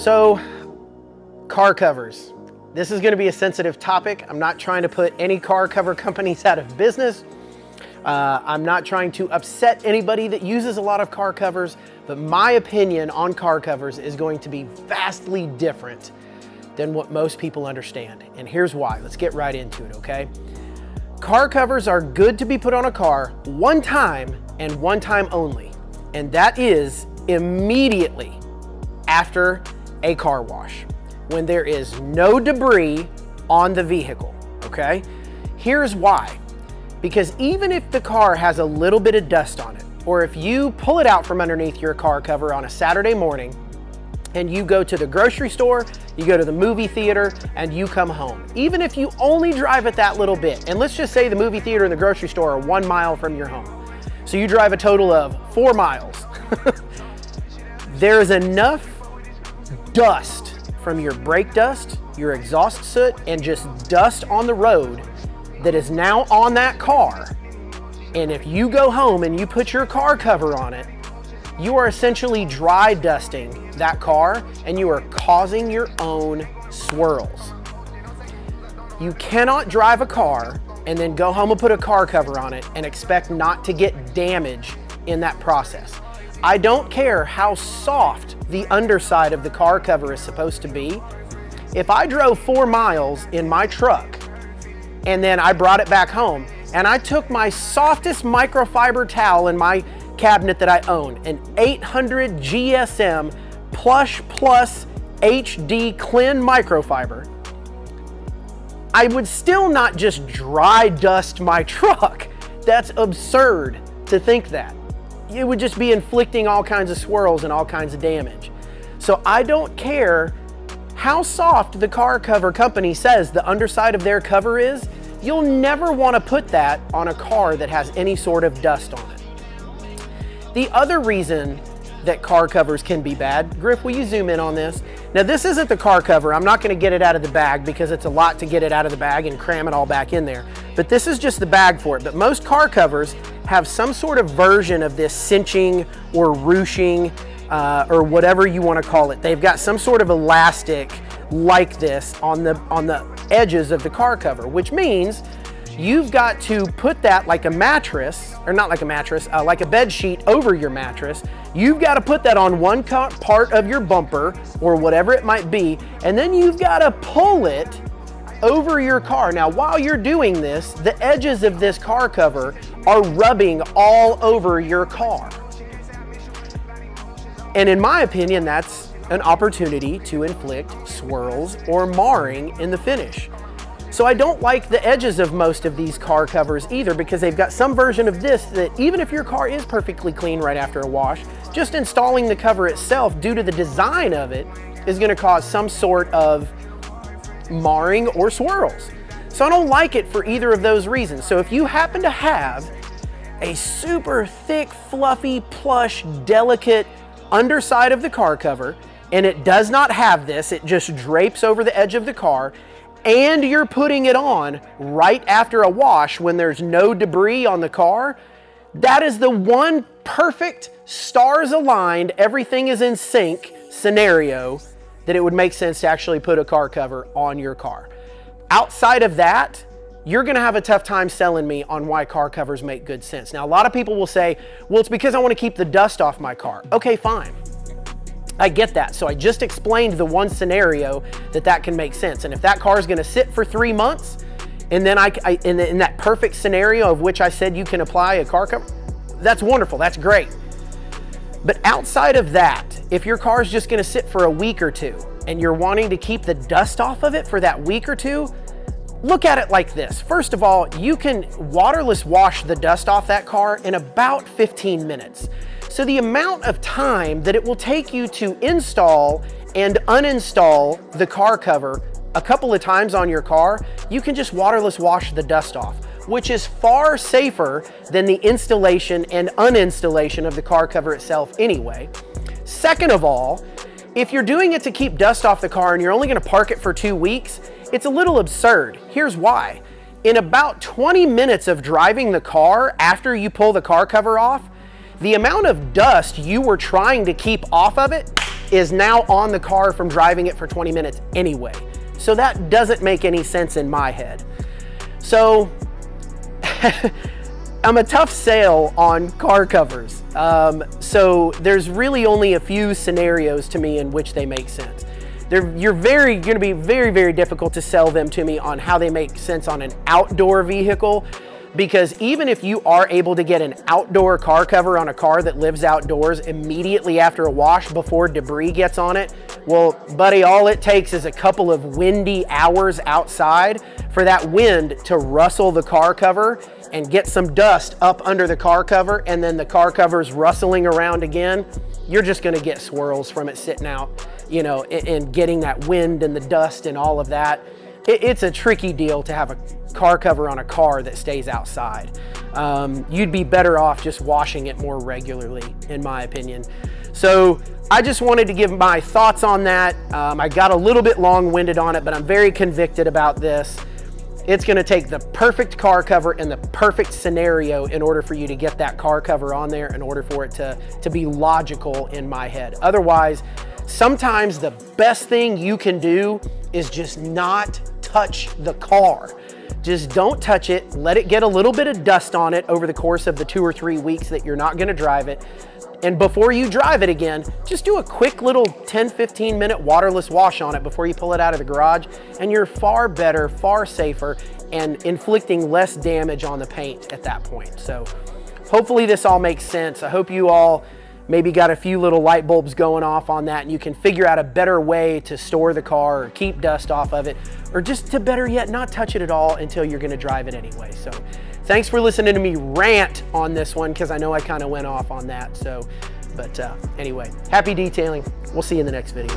So, car covers. This is going to be a sensitive topic. I'm not trying to put any car cover companies out of business. I'm not trying to upset anybody that uses a lot of car covers, but my opinion on car covers is going to be vastly different than what most people understand. And here's why. Let's get right into it, okay? Car covers are good to be put on a car one time and one time only, and that is immediately after a car wash, when there is no debris on the vehicle, okay? Here's why. Because even if the car has a little bit of dust on it, or if you pull it out from underneath your car cover on a Saturday morning and you go to the grocery store, you go to the movie theater, and you come home, even if you only drive it that little bit, and let's just say the movie theater and the grocery store are 1 mile from your home, so you drive a total of 4 miles, there is enough dust from your brake dust, your exhaust soot, and just dust on the road that is now on that car. And if you go home and you put your car cover on it, you are essentially dry dusting that car and you are causing your own swirls. You cannot drive a car and then go home and put a car cover on it and expect not to get damage in that process. I don't care how soft the underside of the car cover is supposed to be. If I drove 4 miles in my truck and then I brought it back home and I took my softest microfiber towel in my cabinet that I own, an 800 GSM Plush Plus HD Clean microfiber, I would still not just dry dust my truck. That's absurd to think that. It would just be inflicting all kinds of swirls and all kinds of damage. So I don't care how soft the car cover company says the underside of their cover is, you'll never want to put that on a car that has any sort of dust on it. The other reason that car covers can be bad, Griff, will you zoom in on this? Now this isn't the car cover. I'm not going to get it out of the bag because it's a lot to get it out of the bag and cram it all back in there. But this is just the bag for it. But most car covers have some sort of version of this cinching or ruching or whatever you want to call it. They've got some sort of elastic like this on the edges of the car cover, which means you've got to put that like a mattress, or not like a mattress, like a bed sheet over your mattress. You've got to put that on one part of your bumper or whatever it might be, and then you've got to pull it over your car. Now, while you're doing this, the edges of this car cover are rubbing all over your car. And in my opinion, that's an opportunity to inflict swirls or marring in the finish. So I don't like the edges of most of these car covers either, because they've got some version of this that even if your car is perfectly clean right after a wash, just installing the cover itself, due to the design of it, is going to cause some sort of marring or swirls. So I don't like it for either of those reasons. So if you happen to have a super thick, fluffy, plush, delicate underside of the car cover, and it does not have this, it just drapes over the edge of the car, and you're putting it on right after a wash when there's no debris on the car, that is the one perfect, stars aligned, everything is in sync scenario that it would make sense to actually put a car cover on your car. Outside of that, you're gonna have a tough time selling me on why car covers make good sense. Now, a lot of people will say, well, it's because I want to keep the dust off my car. Okay, fine. I get that. So I just explained the one scenario that can make sense. And if that car is going to sit for 3 months, and then in that perfect scenario of which I said you can apply a car cover, that's wonderful. That's great. But outside of that, if your car is just going to sit for a week or two and you're wanting to keep the dust off of it for that week or two, look at it like this. First of all, you can waterless wash the dust off that car in about 15 minutes. So the amount of time that it will take you to install and uninstall the car cover a couple of times on your car, you can just waterless wash the dust off, which is far safer than the installation and uninstallation of the car cover itself anyway. Second of all, if you're doing it to keep dust off the car and you're only going to park it for 2 weeks, it's a little absurd. Here's why. In about 20 minutes of driving the car after you pull the car cover off, the amount of dust you were trying to keep off of it is now on the car from driving it for 20 minutes anyway. So that doesn't make any sense in my head. So I'm a tough sale on car covers. So there's really only a few scenarios to me in which they make sense. You're going to be very, very difficult to sell them to me on how they make sense on an outdoor vehicle, because even if you are able to get an outdoor car cover on a car that lives outdoors immediately after a wash before debris gets on it, well, buddy, all it takes is a couple of windy hours outside for that wind to rustle the car cover and get some dust up under the car cover, and then the car cover's rustling around again. You're just gonna get swirls from it sitting out, you know, and getting that wind and the dust and all of that. It's a tricky deal to have a car cover on a car that stays outside. You'd be better off just washing it more regularly, in my opinion. So I just wanted to give my thoughts on that. I got a little bit long-winded on it, but I'm very convicted about this. It's gonna take the perfect car cover and the perfect scenario in order for you to get that car cover on there, in order for it to be logical in my head. Otherwise, sometimes the best thing you can do is just not touch the car. Just don't touch it. Let it get a little bit of dust on it over the course of the 2 or 3 weeks that you're not gonna drive it. And before you drive it again, just do a quick little 10-15 minute waterless wash on it before you pull it out of the garage, and you're far better, far safer, and inflicting less damage on the paint at that point. So hopefully this all makes sense. I hope you all maybe got a few little light bulbs going off on that, and you can figure out a better way to store the car or keep dust off of it, or just to better yet, not touch it at all until you're gonna drive it anyway. So thanks for listening to me rant on this one, because I know I kind of went off on that. So, but anyway, happy detailing. We'll see you in the next video.